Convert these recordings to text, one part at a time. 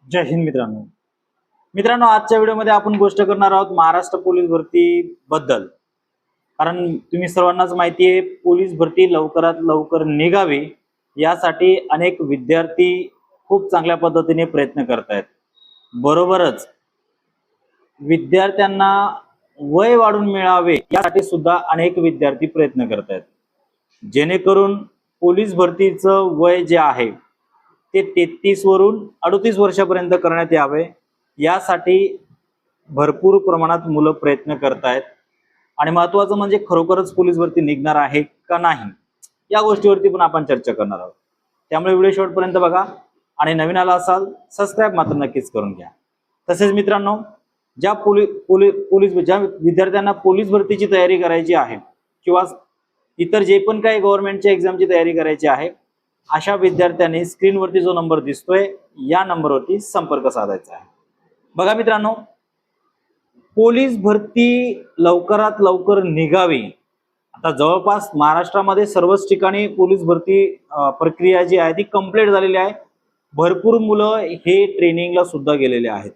जय हिंद मित्रांनो आजच्या व्हिडिओमध्ये आपण गोष्ट करणार आहोत महाराष्ट्र पोलीस भरती बद्दल। कारण तुम्ही सर्वांनाच माहिती आहे पोलीस भरती लवकरात लवकर निघावी यासाठी अनेक विद्यार्थी खूप चांगल्या पद्धतीने प्रयत्न करत आहेत। बरोबरच विद्यार्थ्यांना वय वाढून मिळावे यासाठी सुद्धा अनेक विद्यार्थी प्रयत्न करत आहेत, जेणेकरून पोलीस भरतीचं वय जे आहे ते 33 वरून 38 वर्षापर्यंत करण्यात यावे यासाठी भरपूर प्रमाणात मुलं प्रयत्न करतायत। आणि महत्त्वाचं म्हणजे खरोखरच पोलीस भरती निघणार आहे का नाही या गोष्टीवरती पण आपण चर्चा करणार आहोत। त्यामुळे व्हिडिओ शेवटपर्यंत बघा आणि नवीन आला असाल सबस्क्राइब मात्र नक्कीच करून घ्या। तसेच मित्रांनो, ज्या ज्या विद्यार्थ्यांना पोलीस भरतीची तयारी करायची आहे किंवा इतर जे पण काही गव्हर्नमेंटच्या एक्झामची तयारी करायची आहे अशा विद्यार्थ्यांनी स्क्रीनवरती जो नंबर दिसतोय या नंबरवरती संपर्क साधायचा आहे। बघा मित्रांनो, पोलीस भरती लवकरात लवकर निघावी। आता जवळपास महाराष्ट्रामध्ये सर्वच ठिकाणी पोलीस भरती प्रक्रिया जी आहे ती कंप्लीट झालेली आहे। भरपूर मुलं हे ट्रेनिंगला सुद्धा गेलेले आहेत।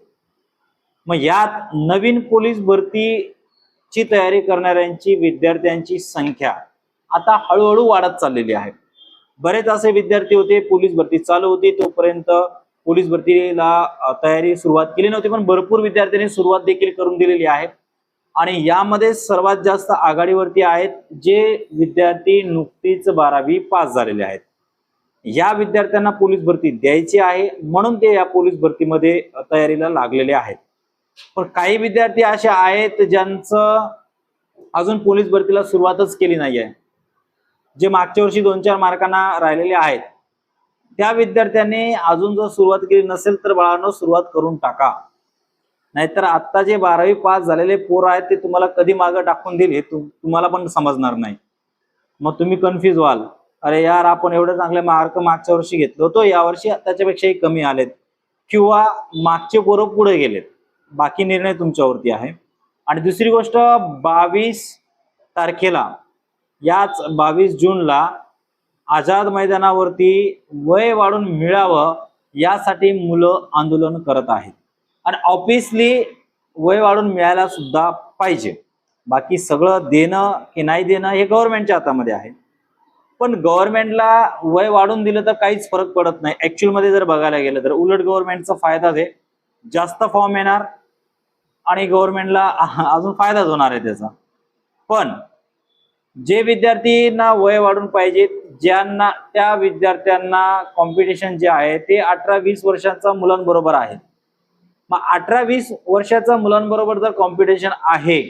मग यात नवीन पोलीस भरतीची तयारी करणाऱ्यांची विद्यार्थ्यांची संख्या आता हळूहळू वाढत चाललेली आहे। बरेच असे विद्यार्थी होते पोलीस भरती चालू होती तोपर्यंत पोलीस भरतीला तयारी सुरुवात केली नव्हती, पण भरपूर विद्यार्थ्यांनी सुरुवात देखील करून दिलेली आहे। आणि यामध्ये सर्वात जास्त आघाडीवरती आहेत जे विद्यार्थी नुकतीच 12वी पास झालेले आहेत। या विद्यार्थ्यांना पोलीस भरती द्यायची आहे म्हणून ते या पोलीस भरतीमध्ये तयारीला लागलेले आहेत। पण काही विद्यार्थी असे आहेत ज्यांचं अजून पोलीस भरतीला सुरुवातच केली नाही आहे, जे मागच्या वर्षी 2-4 मार्कांना राहिलेले आहेत। त्या विद्यार्थ्यांनी अजून जर सुरुवात केली नसेल तर बाळांनो सुरुवात करून टाका, नाहीतर आता जे 12वी पास झालेले पोरं आहेत ते तुम्हाला कधी मागे टाकून दिले तुम्हाला पण समजणार नाही। मग तुम्ही कन्फ्यूज व्हाल, अरे यार आपण एवढे चांगले मार्क मागच्या वर्षी घेतलो होतो, यावर्षी त्याच्यापेक्षाही कमी आलेत किंवा मागचे पोरं पुढे गेलेत। बाकी निर्णय तुमच्यावरती आहे। आणि दुसरी गोष्ट, 22 तारखेला याच 22 जूनला आझाद मैदानावरती वय वाढून मिळावं यासाठी मुलं आंदोलन करत आहेत। आणि ऑब्वियसली वय वाढून मिळायला सुद्धा पाहिजे। बाकी सगळं देणं की नाही देणं हे गव्हर्नमेंटच्या हातामध्ये आहे। पण गव्हर्नमेंटला वय वाढून दिलं तर काहीच फरक पडत नाही ऍक्च्युअल मध्ये जर बघायला गेलं तर। उलट गव्हर्नमेंटचा फायदा आहे, जास्त फॉर्म येणार आणि गव्हर्नमेंटला अजून फायदाच होणार आहे त्याचा। पण जे विद्यार्थ्यांना वय वाढून पाहिजे, ज्यांना त्या विद्यार्थ्यांना कॉम्पिटिशन जे आहे ते 18-20 वर्षांच्या मुलांबरोबर आहे। मग 18-20 वर्षाच्या मुलांबरोबर जर कॉम्पिटिशन आहे,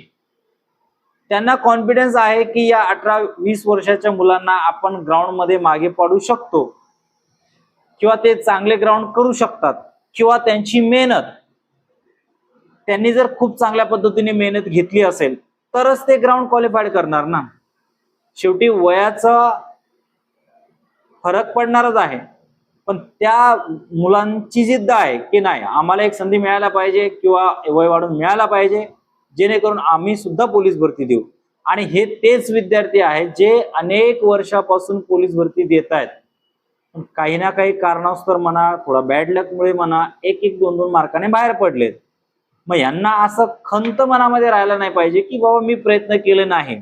त्यांना कॉन्फिडन्स आहे की या 18-20 वर्षाच्या मुलांना आपण ग्राउंड मध्ये मागे पाडू शकतो किंवा ते चांगले ग्राउंड करू शकतात किंवा त्यांची मेहनत, त्यांनी जर खूप चांगल्या पद्धतीने मेहनत घेतली असेल तरच ते ग्राउंड क्वालिफाईड करणार ना। शेवटी वयाचा फरक पडणारच आहे, पण त्या मुलांची जिद्द आहे की नाही आम्हाला एक संधी मिळायला पाहिजे किंवा वय वाढून मिळायला पाहिजे जेणेकरून आम्ही सुद्धा पोलीस भरती देऊ। आणि हे तेच विद्यार्थी आहेत जे अनेक वर्षापासून पोलीस भरती देत आहेत, काही ना काही कारणास्तव म्हणा, थोडा बॅड लक मुळे म्हणा, 1-2 मार्काने बाहेर पडलेत। मग यांना असं खंत मनामध्ये राहायला नाही पाहिजे की बाबा मी प्रयत्न केले नाही।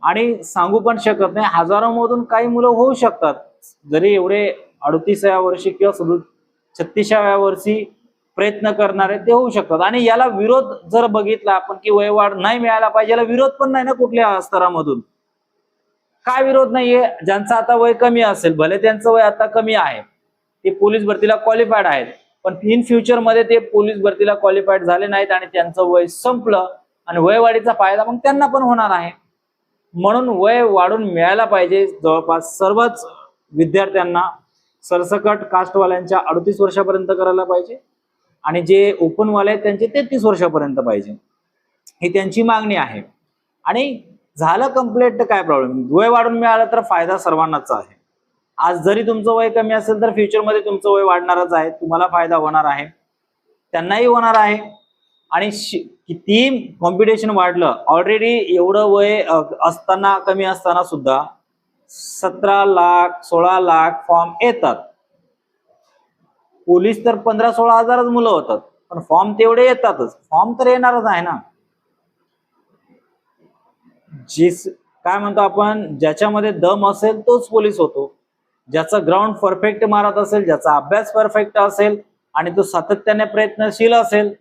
आणि सांगू पण शकत नाही, हजारोमधून काही मुलं होऊ शकतात जरी एवढे 38व्या वर्षी किंवा 36व्या वर्षी प्रयत्न करणारे ते होऊ शकतात। आणि याला विरोध जर बघितला आपण की वय वाढ नाही मिळायला पाहिजे, याला विरोध पण नाही ना कुठल्या स्तरामधून। काय विरोध नाहीये? ज्यांचं आता वय कमी असेल, भले त्यांचं वय आता कमी आहे, ते पोलीस भरतीला क्वालिफाईड आहेत, पण इन फ्युचर मध्ये ते पोलीस भरतीला क्वालिफाईड झाले नाहीत आणि त्यांचं वय संपलं आणि वय वाढीचा फायदा मग त्यांना पण होणार आहे। म्हणून वय वाढून मिळायला पाहिजे जवळपास सर्वच विद्यार्थ्यांना। सरसकट कास्टवाल्यांच्या 38 वर्षापर्यंत करायला पाहिजे आणि जे ओपनवाले आहेत त्यांचे 33 वर्षापर्यंत पाहिजे, ही त्यांची मागणी आहे। आणि झालं कंप्लीट तर काय प्रॉब्लेम, वय वाढून मिळालं तर फायदा सर्वांनाच आहे। आज जरी तुमचं वय कमी असेल तर फ्युचरमध्ये तुमचं वय वाढणारच आहे, तुम्हाला फायदा होणार आहे, त्यांनाही होणार आहे। आणि किती कॉम्पिटिशन वाढलं, ऑलरेडी एवढं वय असताना कमी असताना सुद्धा 17 लाख 16 लाख फॉर्म येतात। पोलीस तर 15-16 हजारच मुलं होतात, पण फॉर्म तेवढे येतातच. फॉर्म तर येणारच आहे ना. काय म्हणतो आपण, ज्याच्यामध्ये दम असेल तोच पोलीस होतो. ज्याचा ग्राउंड परफेक्ट मारत असेल, ज्याचा अभ्यास परफेक्ट असेल आणि तो सातत्याने प्रयत्नशील असेल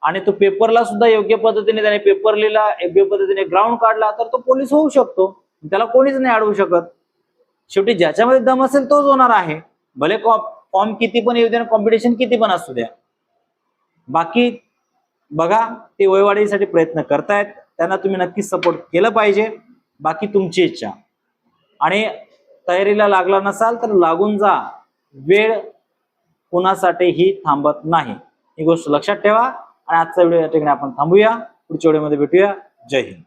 आणि तो पेपरला सुद्धा योग्य पद्धतीने त्याने पेपर लिहिला, योग्य पद्धतीने ग्राउंड काढला, तर तो पोलीस होऊ शकतो. त्याला कोणीच नाही अडवू शकत. शेवटी ज्याच्यामध्ये दम असेल तोच होणार आहे. भले फॉर्म किती पण येऊ द्या, कॉम्पिटिशन किती पण असू द्या. बाकी बघा, ते वयवाढीसाठी प्रयत्न करतायत, त्यांना तुम्ही नक्कीच सपोर्ट केलं पाहिजे. बाकी तुमची इच्छा. आणि तयारीला लागला नसाल तर लागून जा. वेळ कुणासाठीही थांबत नाही, ही गोष्ट लक्षात ठेवा. आणि आजचा व्हिडिओ या ठिकाणी आपण थांबूया. पुढच्या व्हिडिओमध्ये भेटूया. जय हिंद.